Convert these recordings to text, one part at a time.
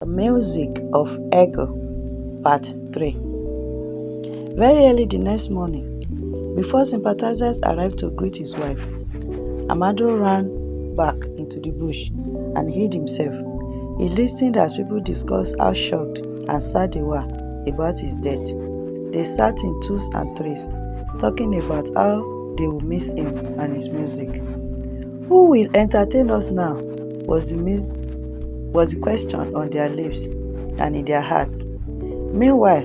The Music of Ego, Part 3. Very early the next morning, before sympathizers arrived to greet his wife, Amado ran back into the bush and hid himself. He listened as people discussed how shocked and sad they were about his death. They sat in twos and threes, talking about how they would miss him and his music. Who will entertain us now? Was the question on their lips and in their hearts. Meanwhile,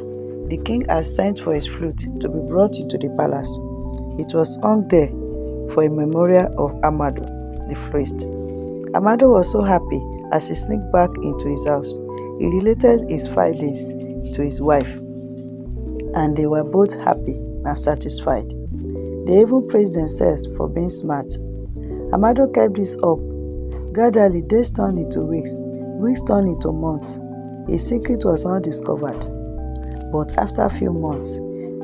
the king had sent for his flute to be brought into the palace. It was hung there for a memorial of Amado, the flutist. Amado was so happy as he sneaked back into his house. He related his findings to his wife, and they were both happy and satisfied. They even praised themselves for being smart. Amado kept this up. Gradually, days turned into weeks turned into months. His secret was not discovered. But after a few months,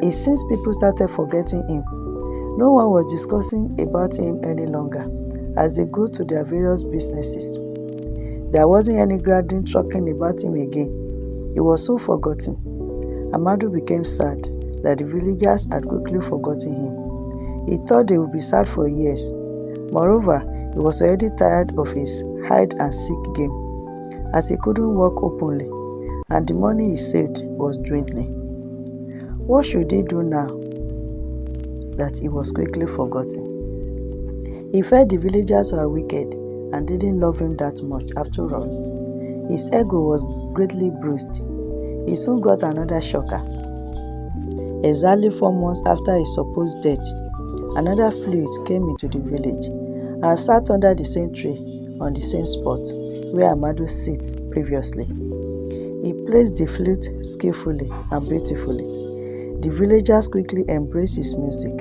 it seems people started forgetting him. No one was discussing about him any longer as they go to their various businesses. There wasn't any gathering talking about him again. He was so forgotten. Amado became sad that the villagers had quickly forgotten him. He thought they would be sad for years. Moreover, he was already tired of his hide-and-seek game, as he couldn't walk openly, and the money he saved was dwindling. What should he do now that he was quickly forgotten? He felt the villagers were wicked and didn't love him that much after all. His ego was greatly bruised. He soon got another shocker. Exactly 4 months after his supposed death, another flutist came into the village and sat under the same tree on the same spot where Amado sits previously. He plays the flute skillfully and beautifully. The villagers quickly embraced his music.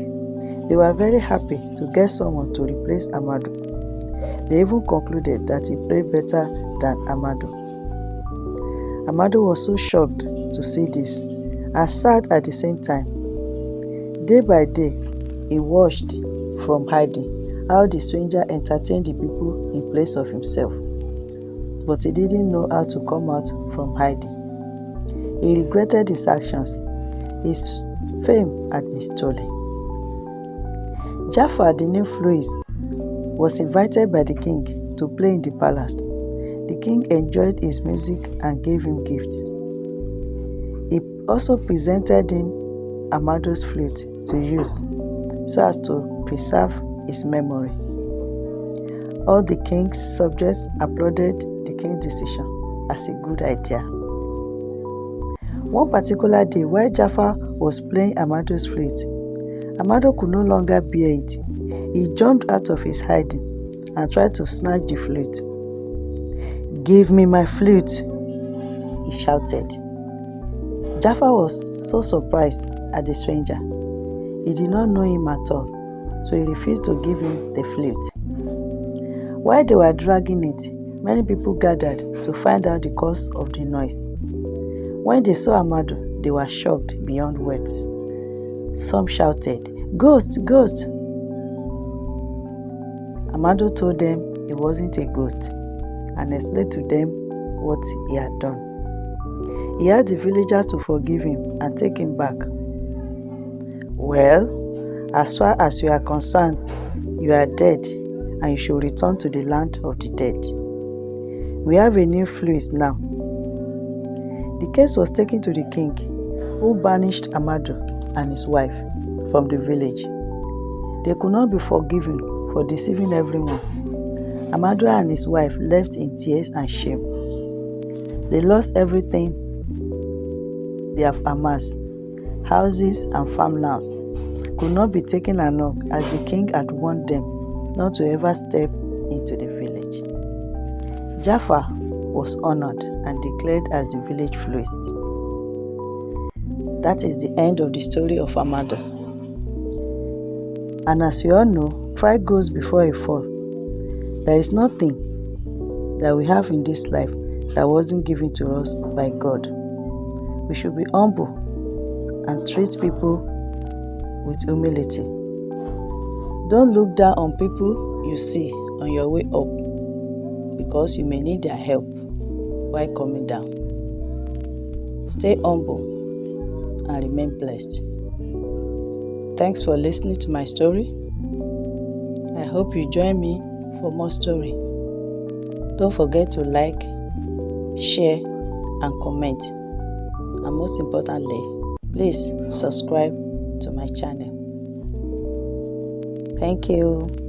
They were very happy to get someone to replace Amado. They even concluded that he played better than Amado. Amado was so shocked to see this and sad at the same time. Day by day, he watched from hiding how the stranger entertained the people in place of himself. But he didn't know how to come out from hiding. He regretted his actions. His fame had been stolen. Jafar, the new flutist, was invited by the king to play in the palace. The king enjoyed his music and gave him gifts. He also presented him Amado's flute to use so as to preserve his memory. All the king's subjects applauded the king's decision as a good idea. One particular day, while Jafar was playing Amado's flute, Amado could no longer bear it. He jumped out of his hiding and tried to snatch the flute. "Give me my flute," he shouted. Jafar was so surprised at the stranger. He did not know him at all, so he refused to give him the flute. While they were dragging it, many people gathered to find out the cause of the noise. When they saw Amado, they were shocked beyond words. Some shouted, "Ghost! Ghost!" Amado told them he wasn't a ghost and explained to them what he had done. He asked the villagers to forgive him and take him back. "Well, as far as you are concerned, you are dead and you should return to the land of the dead. We have a new flutist now." The case was taken to the king, who banished Amado and his wife from the village. They could not be forgiven for deceiving everyone. Amado and his wife left in tears and shame. They lost everything they have amassed. Houses and farmlands could not be taken along as the king had warned them not to ever step into the village. Jafar was honored and declared as the village flutist. That is the end of the story of Amado. And as you all know, pride goes before a fall. There is nothing that we have in this life that wasn't given to us by God. We should be humble and treat people with humility. Don't look down on people you see on your way up, because you may need their help. while coming down. Stay humble and remain blessed. Thanks for listening to my story. I hope you join me for more story. Don't forget to like, share, and comment. And most importantly, please subscribe to my channel. Thank you.